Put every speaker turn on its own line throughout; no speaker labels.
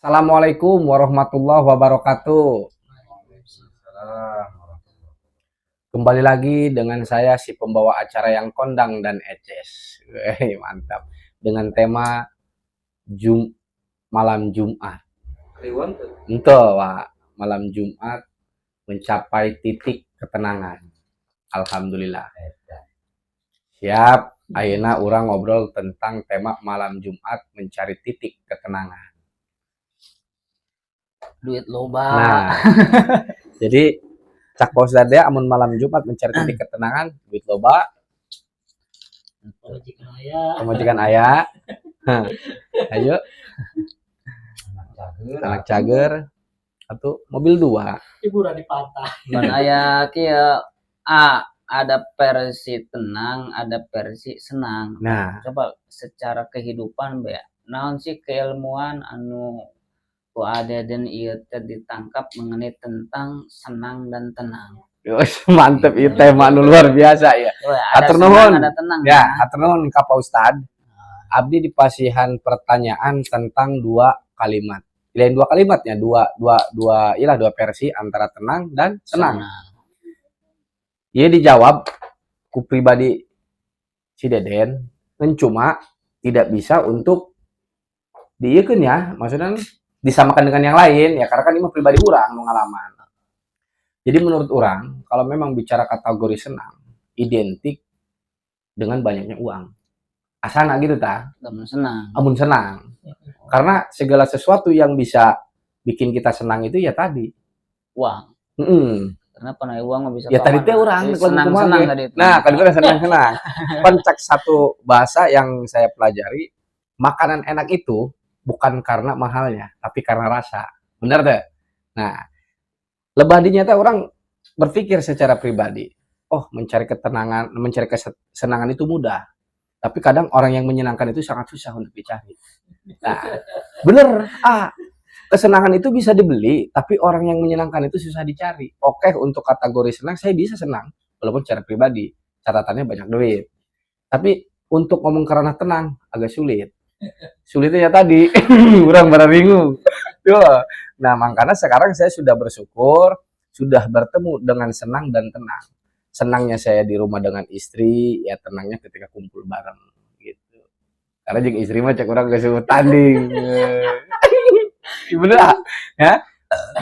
Assalamualaikum warahmatullahi wabarakatuh. Kembali lagi dengan saya si pembawa acara yang kondang dan eces. Mantap. Dengan tema malam Jumat. Ento, Pak. Malam Jumat mencapai titik ketenangan. Alhamdulillah. Siap. Ayeuna urang ngobrol tentang tema malam Jumat mencari titik ketenangan.
Duit loba.
Nah, jadi cak bos dade amun malam Jumat mencari titik ketenangan, duit loba, pemajikan ayah, ayo, anak cager, atau mobil 2.
Hiburan di pantai. Dan aya kieu ada versi tenang, ada versi senang.
Nah,
coba secara kehidupan be, naon sih keilmuan anu ku ada dan ieu teh ditangkap mengenai tentang senang dan tenang.
Mantep itu tema anu luar biasa ya.
Atur nuhun.
Ya, atur nuhun ka Pak Ustad. Abdi dipasihan pertanyaan tentang 2 kalimat. Lain 2 kalimatnya, dua versi antara tenang dan senang. Ia dijawab ku pribadi si Deden, cuma tidak bisa untuk diikeun ya, maksudnya disamakan dengan yang lain ya, karena kan ini pribadi orang pengalaman. Jadi menurut orang, kalau memang bicara kategori senang, identik dengan banyaknya uang. Asana gitu ta? Amun senang. Karena segala sesuatu yang bisa bikin kita senang itu ya tadi
uang. Karena panai uang bisa
ya tadi teh orang
senang tadi.
Nah, kan itu senang-senang. Pencak satu bahasa yang saya pelajari, makanan enak itu bukan karena mahalnya, tapi karena rasa. Benar deh. Nah, lebadinya teh orang berpikir secara pribadi, oh mencari ketenangan, mencari kesenangan itu mudah. Tapi kadang orang yang menyenangkan itu sangat susah untuk dicari. Nah, bener. Kesenangan itu bisa dibeli, tapi orang yang menyenangkan itu susah dicari. Oke, untuk kategori senang, saya bisa senang. Walaupun secara pribadi, catatannya banyak duit. Tapi untuk ngomong karena tenang, agak sulit. Sulitnya tadi, kurang pada bingung. Nah, makanya sekarang saya sudah bersyukur, sudah bertemu dengan senang dan tenang. Senangnya saya di rumah dengan istri, ya tenangnya ketika kumpul bareng. Gitu. Karena juga istri mah cek orang gak suka tanding. Bener ya,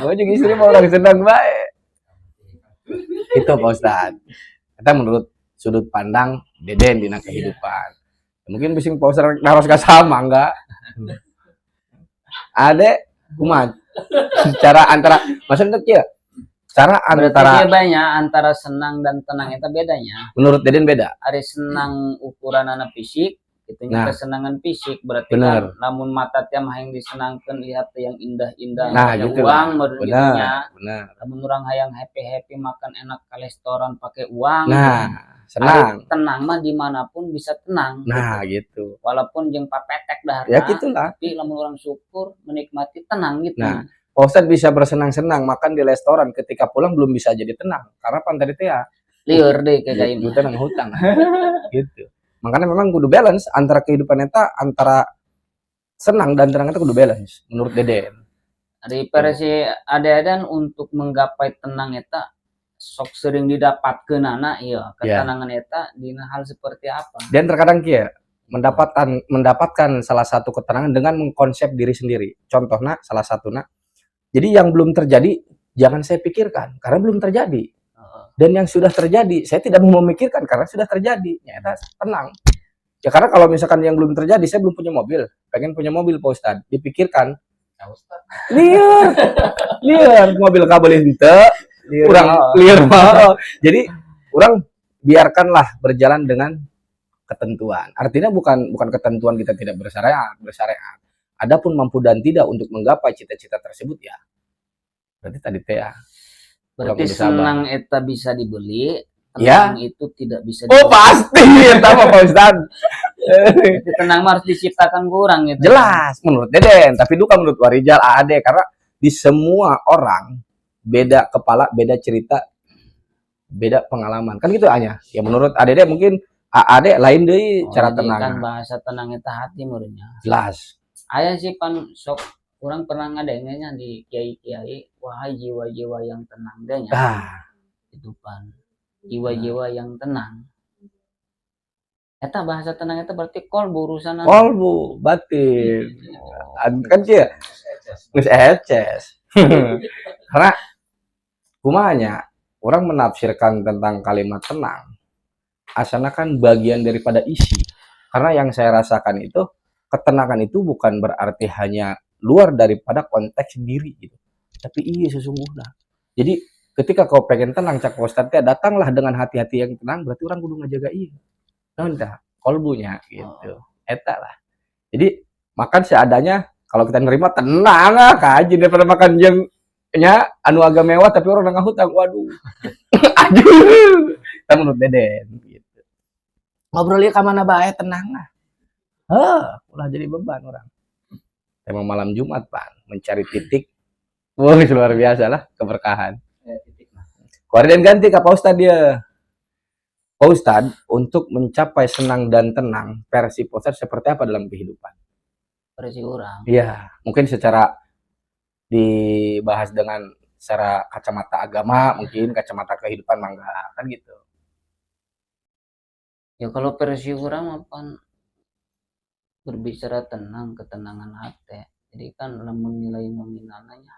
gue juga istri mau orang senang baik. Itu Pak Ustad. Kita menurut sudut pandang Deden di kehidupan. Mungkin bising Pak Ustad harus sama enggak? Ade kumat. Cara antara maksudnya ya, cara antara
banyak antara senang dan tenang itu bedanya.
Menurut Deden beda.
Ada senang ukuran anak fisik, itu kesenangan fisik berarti kan namun mata tiap yang disenangkan lihat yang indah-indah
gitu
uang
benar.
Namun orang hayang happy makan enak ke restoran pakai uang.
Senang.
Tenang mah dimanapun bisa tenang.
Gitu.
Walaupun jeung papetek dah.
Ya gitulah.
Tapi namun orang syukur menikmati tenang gitu.
Nah, Pak Ustad bisa bersenang-senang makan di restoran, ketika pulang belum bisa jadi tenang karena pan tadi teh ya
liur deh kayak
gitu nang hutang. Gitu. Makanya memang kudu balance antara kehidupan eta, antara senang dan tenang itu kudu balance menurut Deden.
Dari versi Adedan untuk menggapai tenang eta sok sering didapatkeun anak iya ketenangan eta dina hal seperti apa.
Dan terkadang kieu mendapatkan salah satu ketenangan dengan mengkonsep diri sendiri. Contohnya salah satunya, jadi yang belum terjadi jangan saya pikirkan karena belum terjadi. Dan yang sudah terjadi, saya tidak mau memikirkan karena sudah terjadi. Nyata tenang. Ya karena kalau misalkan yang belum terjadi, saya belum punya mobil. Pengen punya mobil, Pak Ustad. Dipikirkan. Liar. Mobil kabel ente. Liar. Jadi, orang biarkanlah berjalan dengan ketentuan. Artinya bukan ketentuan kita tidak bersyariat. Adapun mampu dan tidak untuk menggapai cita-cita tersebut ya. Berarti tadi teh ya.
Berarti senang eta bisa dibeli, tenang itu tidak bisa dibeli.
Oh pasti, sama Pak Ustad.
Tenang harus diciptakan kurang gitu.
Jelas, menurut Deden, tapi duka menurut Warijal AAD, karena di semua orang beda kepala, beda cerita, beda pengalaman. Kan gitu aja. Ya menurut ADD mungkin AAD lain deh cara tenang.
Kan bahasa tenang eta hati menurutnya.
Jelas.
Aya sih pan sok Orang pernah ngadengnya di kiai-kiai, wahai jiwa-jiwa yang tenang deh nya
Ah,
kehidupan. Jiwa-jiwa yang tenang. Eta bahasa tenang itu berarti kolbu urusan
kolbu, batin.
Oh,
Kan kia, geus eces. Karena kumanya orang menafsirkan tentang kalimat tenang, asalnya kan bagian daripada isi. Karena yang saya rasakan itu, ketenangan itu bukan berarti hanya luar daripada konteks diri gitu. Tapi iya sesungguhnya. Jadi ketika kau pengen tenang, cak Ustadz, datanglah dengan hati-hati yang tenang, berarti orang kudu ngejaga iya. Nah, entah, kolbunya gitu. Eta lah. Jadi makan seadanya, kalau kita nerima tenang lah, kaji daripada makan yang nya anu agak mewah tapi orang nggak hutang, waduh. Aduh, kita menurut Deden gitu. Ngobrolnya ke mana bae tenang lah. Ulah jadi beban orang. Emang malam Jumat, Pak, mencari titik. Wah, luar biasa lah keberkahan. Kemudian ganti ke Pak Ustadz dia. Pak Ustadz, untuk mencapai senang dan tenang, versi Pak Ustadz seperti apa dalam kehidupan?
versi orang.
Iya, mungkin secara dibahas dengan secara kacamata agama, mungkin kacamata kehidupan mangga kan gitu.
Ya kalau versi orang apa berbicara tenang, ketenangan hati. Jadi kan lamun nilai nominalnya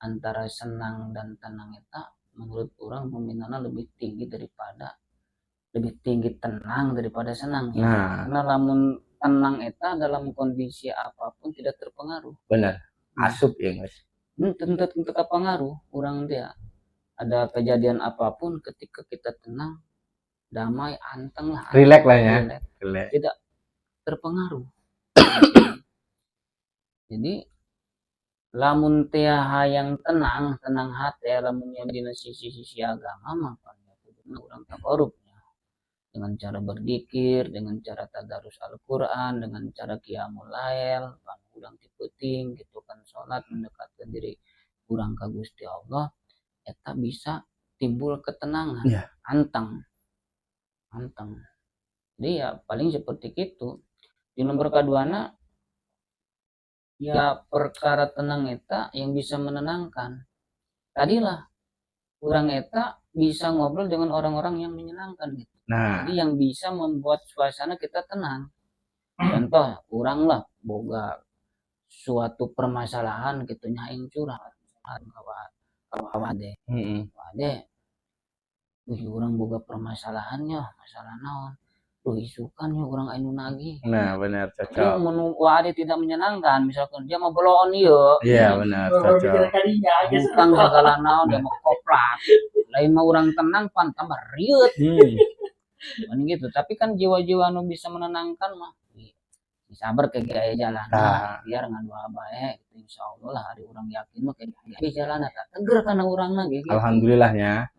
antara senang dan tenang itu menurut orang nominalnya lebih tinggi tenang daripada senang.
Nah,
Karena lamun tenang itu dalam kondisi apapun tidak terpengaruh.
benar. Asup ya, Mas.
Tentu terpengaruh orang dia. Ada kejadian apapun ketika kita tenang, damai, anteng lah.
Relax lah ya.
Relax. Tidak terpengaruh. Jadi lamun tiaha yang tenang hati, lamun yang di sisi agama makanya orang tak korupnya dengan cara berzikir, dengan cara tadarus Al-Quran, dengan cara qiyamul lail, kan urang tipeting gitu kan sholat mendekatkan diri urang ka Gusti Allah, eta bisa timbul ketenangan, anteng. Jadi ya paling seperti itu. Di nomor keduana ya perkara tenang eta yang bisa menenangkan. Tadilah orang eta bisa ngobrol dengan orang-orang yang menyenangkan gitu.
Nah,
Jadi yang bisa membuat suasana kita tenang. Contoh, orang lah boga suatu permasalahan gitu nyaing curhat wade. Wade, orang boga permasalahannya, masalah naon. Isukan ya orang anu nagih.
Nah, benar
Jadi
cocok.
wade tidak menyenangkan, misalkan dia mau belon ieu.
Iya, benar cocok.
Bukan segala naon dia mau koprak. Lain mah orang tenang pan tambah riut. Gitu. Tapi kan jiwa-jiwa anu bisa menenangkan mah sabar ke gaya jalan biar ngadua bae gitu insyaallah lah hari orang yakin mah ke gaya jalan eta teger kana urang lagi gitu.
Alhamdulillahnya.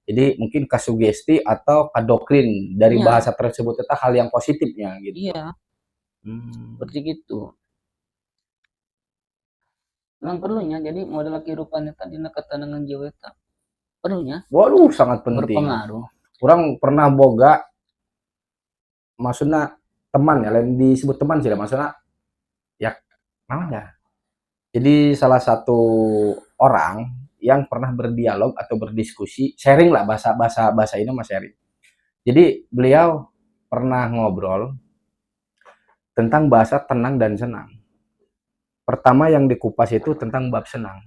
Jadi mungkin kasugesti atau kadoktrin dari bahasa tersebut itu hal yang positifnya gitu.
Iya. Seperti gitu. Memang perlunya jadi model kehidupan eta dina ketenangan jiwa eta perlunya.
Waduh, sangat penting.
Berpengaruh.
Orang pernah boga maksudnya teman ya, lain disebut teman sih, maksudnya ya namanya. Jadi salah satu orang yang pernah berdialog atau berdiskusi, sharing lah bahasa ini mas sharing. Jadi beliau pernah ngobrol tentang bahasa tenang dan senang. Pertama yang dikupas itu tentang bab senang.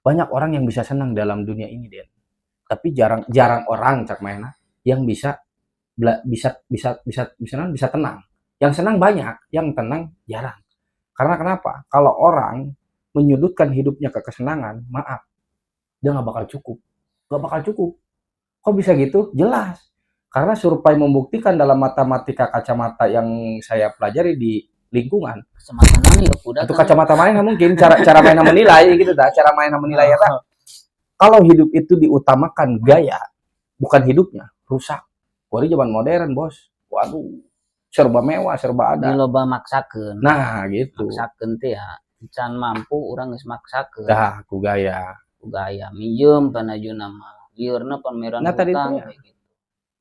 Banyak orang yang bisa senang dalam dunia ini, Den. Tapi jarang orang cak mainnya yang bisa tenang. Yang senang banyak, yang tenang jarang. Karena kenapa? Kalau orang menyudutkan hidupnya ke kesenangan, maaf, dia nggak bakal cukup. Kok bisa gitu? Jelas. Karena survei membuktikan dalam matematika kacamata yang saya pelajari di lingkungan. Itu kacamata mana mungkin cara main menilai gitu dah, cara main menilai ya. Kalau hidup itu diutamakan gaya, bukan hidupnya, rusak. Wari zaman modern, Bos. Waduh, serba mewah, serba ada.
Ini loba maksakeun.
Nah, gitu.
Maksakeun teh ya. Can mampu urang geus maksakeun.
Dah, ku gaya.
Minjem panajuna mah. Liurna pameran
nah,
hutang
kayak gitu.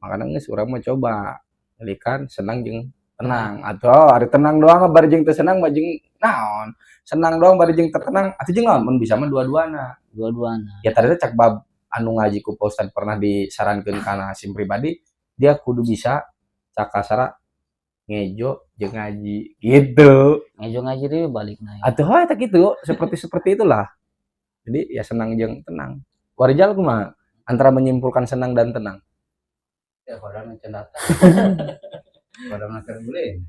Makanya geus urang mah coba nyelikan senang jeung tenang atau hari tenang doang bari jeung teu senang mah jeung naon senang doang bari jeung teu tenang atuh jeung naon mun bisa mah dua-duana ya tadi cak bab anu ngaji ku Pak Ustad pernah disarankeun kana Hasim pribadi dia kudu bisa cak kasara ngejo jeung ngaji gitu
Ngejo ngaji deui balik na.
atuh we tak gitu seperti itulah jadi ya senang jeung tenang warijal kumaha antara menyimpulkan senang dan tenang
Ya kodam cendataan. Kodam terguling.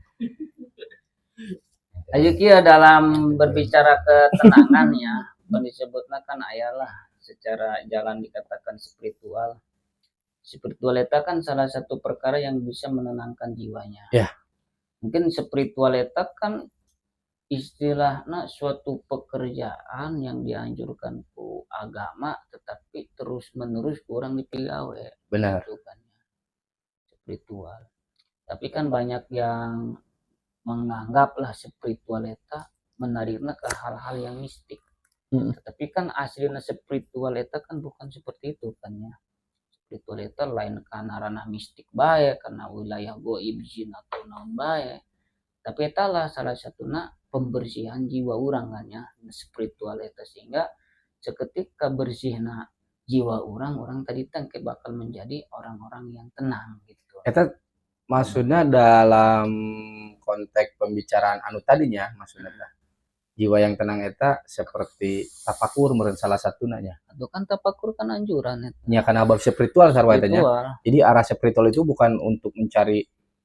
Ayo kia dalam berbicara ketenangan ya, disebutnya kan ayalah secara jalan dikatakan spiritual. Spiritual itu kan salah satu perkara yang bisa menenangkan jiwanya.
Ya.
Mungkin spiritual itu kan istilahnya suatu pekerjaan yang dianjurkan ku agama tetapi terus menerus kurang dipilih
benar
gitu kan ya. Spiritual. Tapi kan banyak yang menganggaplah spiritualita menariknya ke hal-hal yang mistik. Tapi kan aslinya spiritualita kan bukan seperti itu kan ya. Spiritualita lain karena ranah mistik bae, karena wilayah goib jin atau naon bae. Tapi itulah salah satunya pembersihan jiwa orang kan ya, spiritualita sehingga seketika bersihna jiwa orang tadi tangke bakal menjadi orang-orang yang tenang gitu.
Eta maksudnya dalam konteks pembicaraan anu tadinya maksudnya jiwa yang tenang eta seperti tapakur meureun salah satuna nya.
Itu kan tapakur kan anjuran eta.
Nya kana bab spiritual sarua eta nya. Jadi arah spiritual itu bukan untuk mencari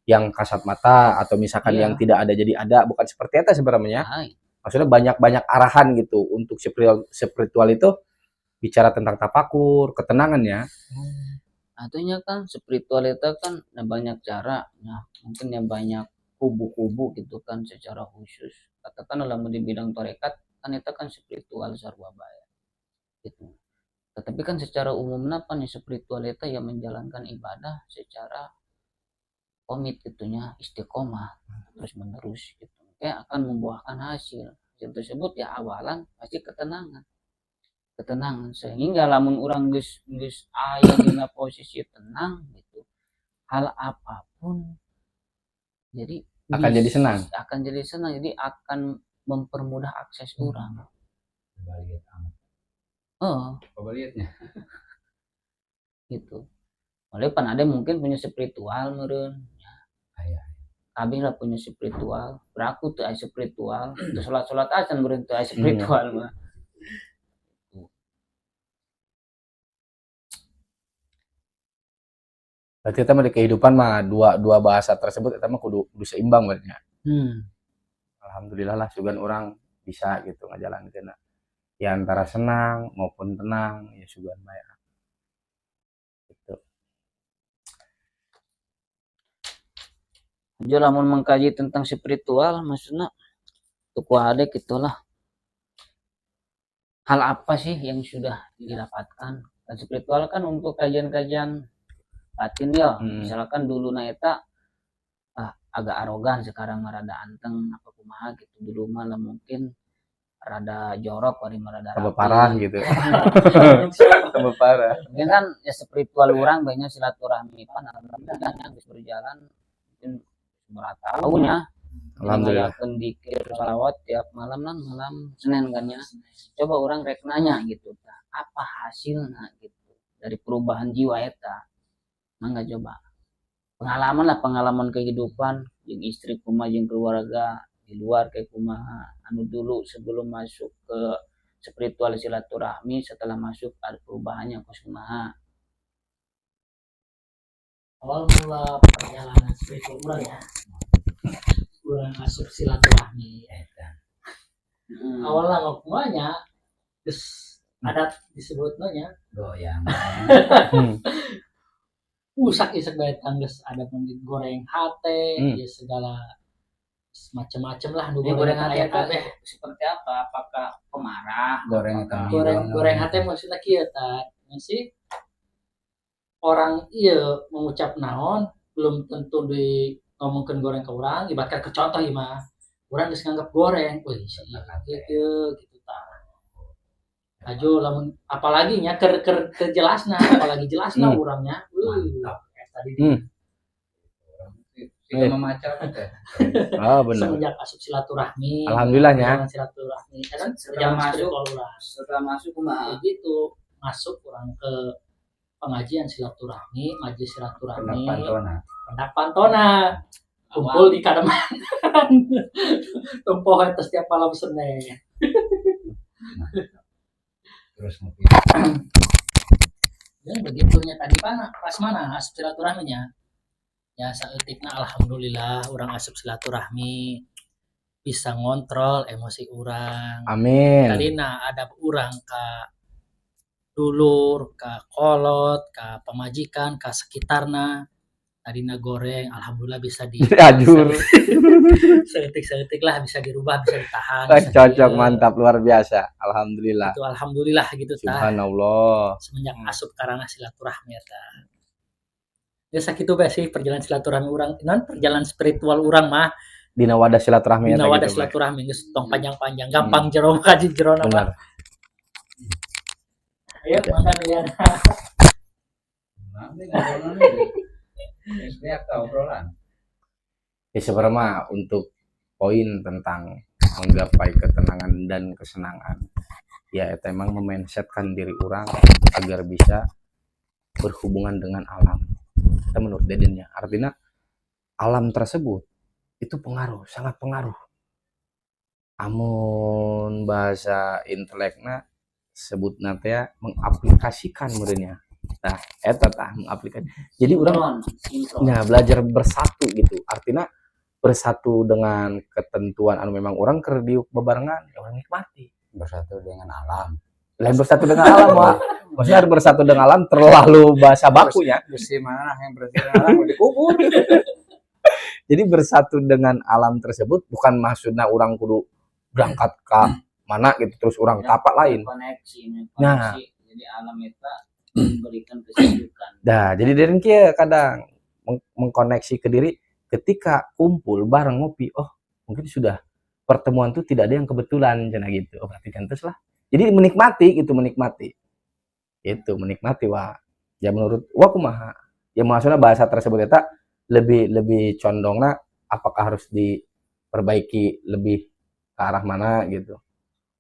yang kasat mata atau misalkan yang tidak ada jadi ada, bukan seperti eta sebenarnya. Maksudnya banyak arahan gitu untuk spiritual itu bicara tentang tapakur, ketenangan ya.
Artinya kan spiritualita kan banyak cara, ya mungkin yang banyak kubu-kubu gitu kan secara khusus. Katakan dalam di bidang tarekat kan itu kan spiritual sarwa bae gitu. Tetapi kan secara umumnya kan spiritualita yang menjalankan ibadah secara komit gitunya istiqomah terus menerus gitu. Kayak akan membuahkan hasil. Yang tersebut ya awalan pasti ketenangan sehingga lamun orang geus aya dina posisi tenang gitu hal apapun jadi
akan jadi senang
jadi akan mempermudah akses orang
Kebaliatnya
gitu oleh pan ada mungkin punya spiritual meureun kami lah punya spiritual beraku tuh spiritual terus salat acan meureun tuh spiritual mah.
Berarti kita mah di kehidupan mah dua bahasa tersebut kita mah kudu seimbang berarti. Alhamdulillah lah sugan orang bisa gitu ngajalankeun. Ya antara senang maupun tenang ya sugan mah ya. Gitu.
Jadi lamun mengkaji tentang spiritual maksudnya tuh ada gitulah. Hal apa sih yang sudah didapatkan? Dan spiritual kan untuk kajian-kajian batin ya, misalkan dulu na eta agak arogan sekarang rada anteng apa kumaha gitu dulu malah mungkin rada jorok wari rada
tambah parah gitu. Tambah parah.
Mungkin kan ya spiritual orang banyak silaturahmi pan alhamdulillah yang berjalan mungkin berapa tahun ya.
Alhamdulillah.
Dikir salawat tiap malam Senin kan ya. Coba orang rek nanya gitu, apa hasilnya gitu dari perubahan jiwa eta? Mangga coba pengalaman kehidupan yang istri kumaha jeung keluarga di luar kayak kumaha anu dulu sebelum masuk ke spiritual silaturahmi setelah masuk ada perubahannya kumaha.
Awal mula perjalanan spiritual orang ya kurang masuk silaturahmi awalnya nggak kumanya terus adat disebutnya
goyang
isak bayatan geus ada goreng hate ya segala macam-macam lah nu
goreng hate kabeh seperti apa apakah pemarah
goreng hate maksudnya kieu tah sih orang iya mengucap naon belum tentu di ngomongkeun goreng ke orang ibaratkan ke contoh ieu mah urang geus nganggap goreng wih kieu gitu tah ajo lamun apalagi nya keur jelasna apalagi jelasna urangnya tadi
Kita memacak teh.
Oh benar.
semenjak asup silaturahmi.
Alhamdulillahnya.
Perjalanan silaturahmi. Kan
Setelah
perjalanan
masuk.
spiritual urang.
Setelah masuk kumaha?
Kayak gitu masuk kurang ke pengajian silaturahmi, majelis silaturahmi, pendak pantona, kumpul di kademan, tumpuh itu setiap malam Senin.
Terus ngopi.
Dan begitunya tadi pas mana asup silaturahminya? Ya saeutikna alhamdulillah orang asup silaturahmi bisa ngontrol emosi orang.
Amin.
Tadina ada urang ka dulur, ka kolot, ka pamajikan, ka sekitarna. Tadina goreng, alhamdulillah bisa di
Ajur.
seetik lah bisa dirubah, bisa ditahan.
Cocok, mantap, luar biasa. Alhamdulillah.
Itu alhamdulillah gitu tah.
Subhanallah.
Semenjak asup karena silaturahmi eta. Ya sakitu bae sih perjalanan silaturahmi urang. Non perjalanan spiritual urang mah
Dina wadah silaturahmi
dina
eta
wadah
gitu, Pak.
silaturahmi geus tong panjang-panjang, gampang jero kaji jero na.
Benar.
Ayo makan ya.
Nanti ngobrolnya setiap obrolan.
Ya sebenarnya mah untuk poin tentang menggapai ketenangan dan kesenangan, ya itu emang memindsetkan diri orang agar bisa berhubungan dengan alam. Kita menurut Dedennya, artinya alam tersebut itu pengaruh, sangat pengaruh. Amun bahasa intelekna sebut ya mengaplikasikan menurutnya. Nah, eta tah mengaplikasikan. Jadi orang nah belajar bersatu gitu. Artinya bersatu dengan ketentuan anu memang orang keur diuk bebarengan, ya orang nikmati.
Bersatu dengan alam.
Lain bersatu dengan alam, Pak. Maksudnya bersatu dengan alam terlalu bahasa bakunya.
Besi mana yang bersatu dengan alam dikubur.
Jadi bersatu dengan alam tersebut bukan maksudnya orang kudu berangkat ke mana gitu terus orang tapak lain.
Koneksi.
Nah.
Jadi alam itu memberikan kesibukan.
Nah, jadi dari kia kadang mengkoneksi ke diri ketika kumpul bareng ngopi, oh mungkin sudah pertemuan itu tidak ada yang kebetulan cina gitu. Oh berarti kan terus lah. Jadi menikmati gitu, menikmati. Itu menikmati wah. Ya menurut wah kumaha. Ya maksudnya bahasa tersebut eta lebih condongna apakah harus diperbaiki lebih ke arah mana gitu.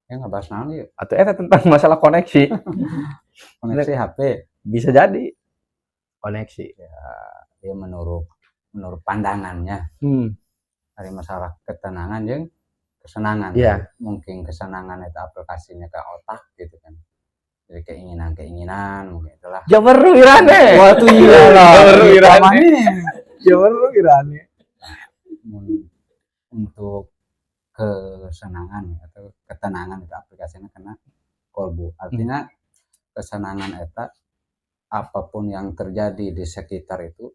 Ya ngebahas nanti
Atau eta tentang masalah koneksi.
koneksi HP.
Bisa jadi koneksi.
Ya menurut pandangannya dari masalah ketenangan yang kesenangan.
Iya.
Mungkin kesenangan itu aplikasinya ke otak gitu kan. Jadi keinginan mungkin itulah.
Jawaru irane.
Waktu iya lah.
Jawaru irane.
Irane.
Jawaru irane.
Untuk kesenangan atau ketenangan itu aplikasinya kena kolbu. Artinya kesenangan eta apapun yang terjadi di sekitar itu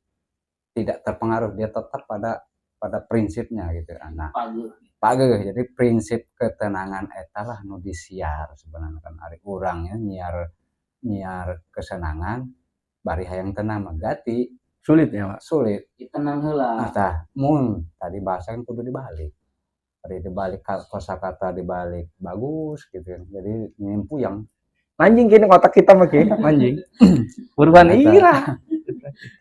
tidak terpengaruh, dia tetap pada prinsipnya gitu. Nah, pageuh. Jadi prinsip ketenangan eta lah nu disiar sebenarnya kan ari urang ya nyiar kesenangan bari hayang tenang magati
Sulit ya, Pak.
sulit.
Tenang heula.
Nah, tah mun tadi bahasa kan kudu dibalik. Tadi dibalik kosakata dibalik bagus gitu kan. Jadi nyimpu yang
Anjing kini kotak kita mah ki, anjing. Buruan ira.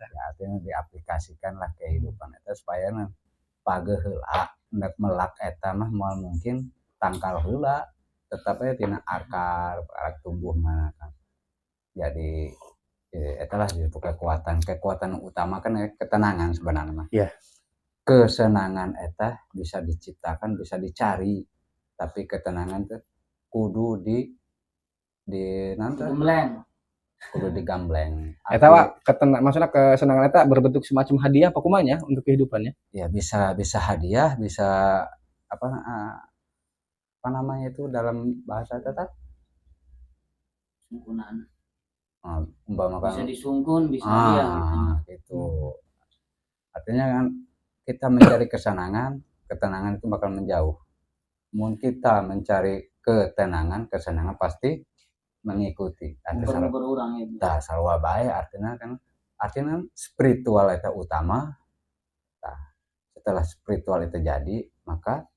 ya, artinya diaplikasikan lah kehidupan eta supaya pageuh heula hendak melak eta mah moal mungkin tangkal heula tetap aya tina akar tumbuh mana kan. Jadi eta lah itu kekuatan utama kan ketenangan sebenarnya mah.
Iya.
Kesenangan eta bisa diciptakan, bisa dicari, tapi ketenangan tuh kudu kudu digambleng.
Eta Pak, maksudnya kesenangan eta berbentuk semacam hadiah apa kumanya untuk kehidupannya?
Ya bisa hadiah, bisa apa namanya itu dalam bahasa tetap
Sungkunan.
umpama
Bisa
kan
disungkun, bisa dia.
gitu. Artinya kan kita mencari ketenangan itu bakal menjauh. Mun kita mencari ketenangan pasti mengikuti.
Berurang itu.
Tah sarua bae artinya spiritual eta utama. Tah setelah spiritual itu jadi, maka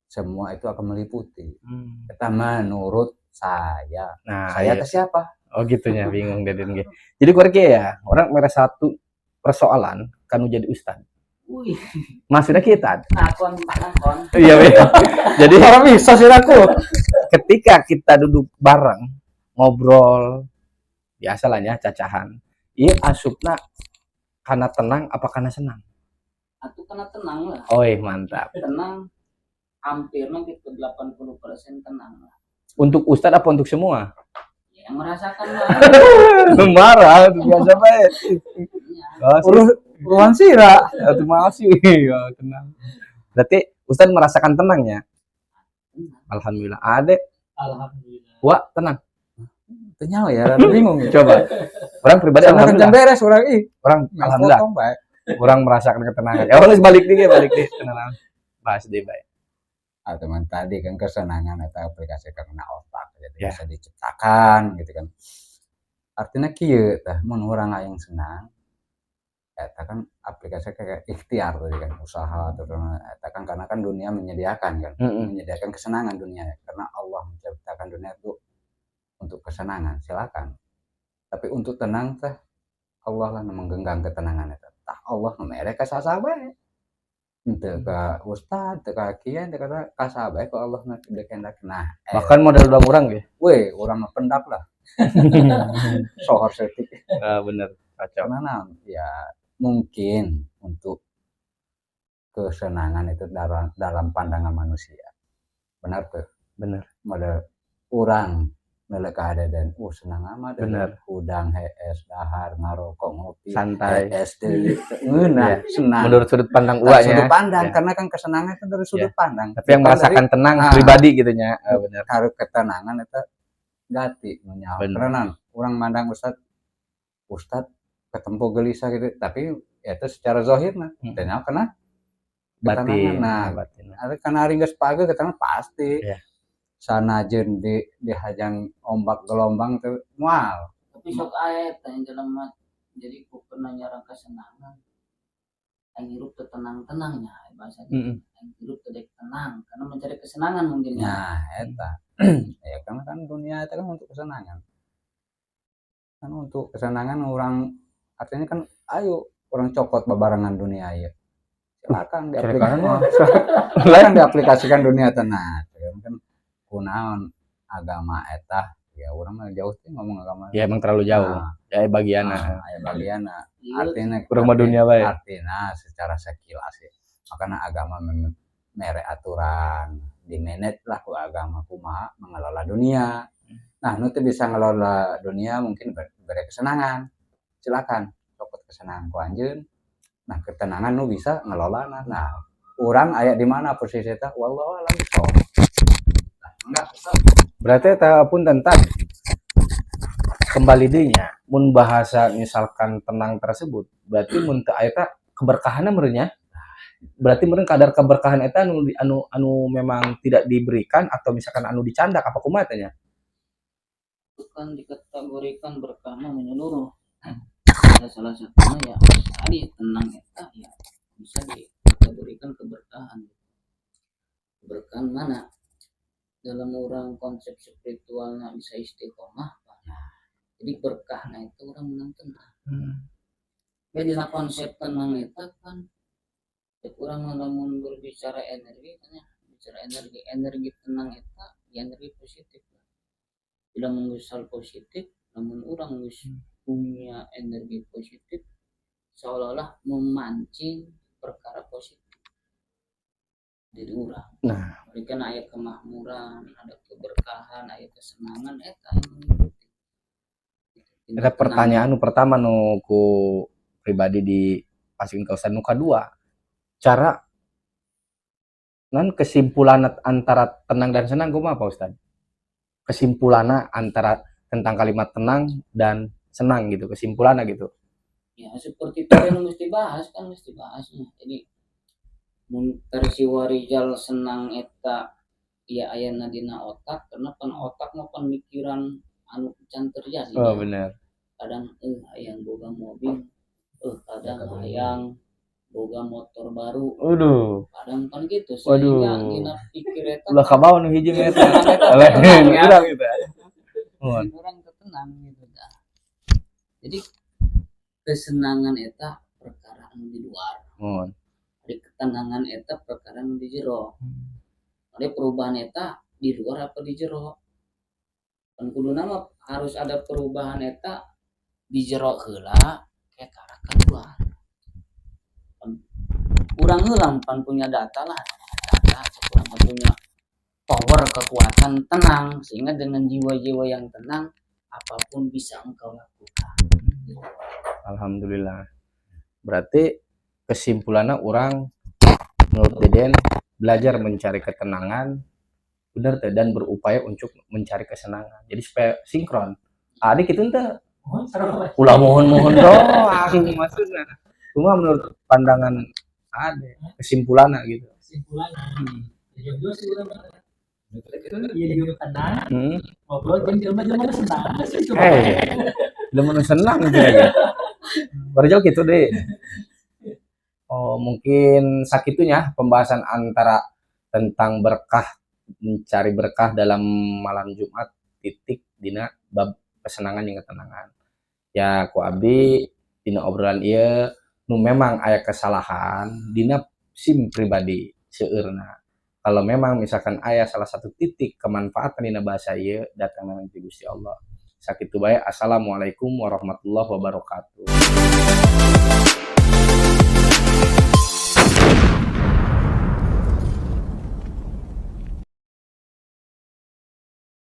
semua itu akan meliputi. Eta menurut saya.
Nah,
Saya ke siapa?
Oh gitunya, bingung Deden ge. Jadi korek ya, orang merasa satu persoalan kan jadi ustad.
Wih,
Maksudnya kita.
nakon.
Iya, iya. Jadi
Orang bisa sih aku.
ketika kita duduk bareng ngobrol biasalah ya cacahan. Iya asupna karena tenang apa karena senang?
Aku kena tenang lah.
Oi, mantap.
Tenang hampir nanti ke 80% tenang lah.
Untuk ustadz apa untuk semua?
Ya, yang merasakan lah.
Marah, itu biasa baik.
Ya,
Uruan sira.
Terima kasih. Ya, tenang. Berarti ustadz merasakan tenangnya.
tenang.
Alhamdulillah. Adek,
Alhamdulillah.
wah tenang.
Tanya ya, rada bingung ya.
Coba. Orang pribadi
Karena kerjaan
alhamdulillah.
beres orang
Orang alhamdulillah.
Potong baik.
Orang merasakan ketenangan. Ya, harus balik deh, tenang. Bahas deh baik.
Ah, teman tadi kan kesenangan atau aplikasi karena otak jadi
Ya.
bisa diciptakan gitu kan. Artinya kieu tah mun urang yang senang eta kan aplikasi kayak ikhtiar tadi kan usaha atau eta kan karena kan dunia menyediakan kan menyediakan kesenangan dunia karena Allah menciptakan dunia itu untuk kesenangan silakan tapi untuk tenang teh Allah lah nu menggenggam ketenangan eta tah Allah nu mere ka sasabae teu ka ustad teu ka kieu teu ka sahabat ku Allah nu kehendak nah
Bahkan model udah orang ya.
we urang mah pendak lah sohor setik
Nah, bener. Kacau.
karena ya mungkin untuk kesenangan itu dalam pandangan manusia benar tuh
Bener.
model orang melek ada dan senang amat
Bener.
udang hees dahar ngarokok ngopi
Santai.
hees deui ngeunah senang
Menurut sudut pandang
dari
uaknya.
sudut pandang
Ya.
karena kan kesenangan itu dari sudut pandang
Tapi yang
Bukan
merasakan tenang
Ah.
pribadi gitu nya. Bener.
dari karo ketenangan itu gati menyawa
Bener.
karena orang mandang ustad ketempo gelisah gitu tapi itu secara zahir nah ternyata kena
Batin.
Nah,
Batin.
ada karena ringgas pagi ketenangan pasti
Iya.
sanajeun di hajang ombak gelombang teh moal
Tapi sok aya teh dalam jadi ku pernah nyarang kesenangan. Aing hirup teu tenang-tenangnya bahasa
Mm-mm.
aing hirup teu dek tenang karena mencari kesenangan mungkin ya.
nah eta ya karena kan dunia itu kan untuk kesenangan kan untuk kesenangan orang artinya kan ayo orang cokot babarangan dunia ya silakan silakan diaplikasikan dunia tenang kan kunaon agama eta ya orang mah jauh sih ngomong agama
Ya emang terlalu jauh.
Nah,
Ya bagian.
aya bagianna
Iya,
artinya
Kurang mah dunia bae.
artinya secara sekilas ya makanya agama mere aturan di manage lah ku agama kumaha mengelola dunia nah nu teh bisa ngelola dunia mungkin beri kesenangan silakan copot kesenangan ku anjeun nah ketenangan nu bisa ngelola nah orang aya di mana posisi eta wallahu alam bisawab enggak
Berarti eta pun tentang kembali dinya mun bahasa misalkan tenang tersebut berarti mun teu eta keberkahanna meureunnya berarti meureun kadar keberkahan eta anu memang tidak diberikan atau misalkan anu dicandak apa kumaha teh nya
kan dikategorikan berkah menyeluruh. Ada salah satunya ya tadi tenang eta ya bisa dikategorikan keberkahan. Keberkahan mana? Dalam orang konsep spiritualnya bisa istiqomah. Jadi berkahnya itu orang menang tenang. Jadi konsep tenang itu kan kurang namun berbicara energi kan ya bicara energi tenang itu ya energi positif. Tidak mengusal positif, namun orang punya energi positif seolah-olah memancing perkara positif dari orang.
Nah,
Mereka ada kemakmuran, ada keberkahan, ada kesenangan, eta
eta pertanyaan nu pertama nu ku pribadi di pasieun ka Ustaz nu kadua cara kesimpulan antara tenang dan senang kumaha Pak Ustaz? Kesimpulannya antara tentang kalimat tenang dan senang gitu kesimpulannya gitu
ya seperti itu yang mesti bahasnya jadi versi warijal senang eta ya ayana dina otak karena pan otak mah pemikiran anu can terjadi
oh benar
kadang hayang boga mobil kadang hayang boga motor baru
waduh
kadang kan gitu
Waduh.
sehingga dina pikir eta
ulah kabawa nu hiji mah eta
tenang ya.
urang gitu
Orang tenang gitu dah. Jadi kesenangan eta perkara anu di luar. Ari ketenangan eta perkara nu di jero. Ari perubahan eta di luar apa di jero? Kan kuduna mah harus ada perubahan eta di jero heula ke arah keluar. Urang heula pan punya data lah, data kurang punya power kekuatan tenang sehingga dengan jiwa-jiwa yang tenang apapun bisa engkau lakukan.
Alhamdulillah. Berarti kesimpulannya orang menurut Deden belajar mencari ketenangan benar teh dan berupaya untuk mencari kesenangan. Jadi supaya sinkron. Adik itu ente ulah mohon-mohon doang maksudnya. Cuma menurut pandangan ada kesimpulannya gitu.
Kesimpulannya. Ya juga sih urang iya di gunung tenang
Hmm.
ngobrol jeung jelema-jelema senang sih cuma
Udah mau senang gitu aja. Barjal gitu deh. Oh, mungkin sakitunya pembahasan antara tentang berkah, mencari berkah dalam malam Jumat titik dina bab kesenangan yang ketenangan. Ya ku abdi dina obrolan ieu nu memang aya kesalahan dina sim pribadi seueurna. Kalau memang misalkan aya salah satu titik kemanfaatan dina bahasa ieu datang nanti Gusti Allah. Sakitu bae. Assalamualaikum warahmatullahi wabarakatuh.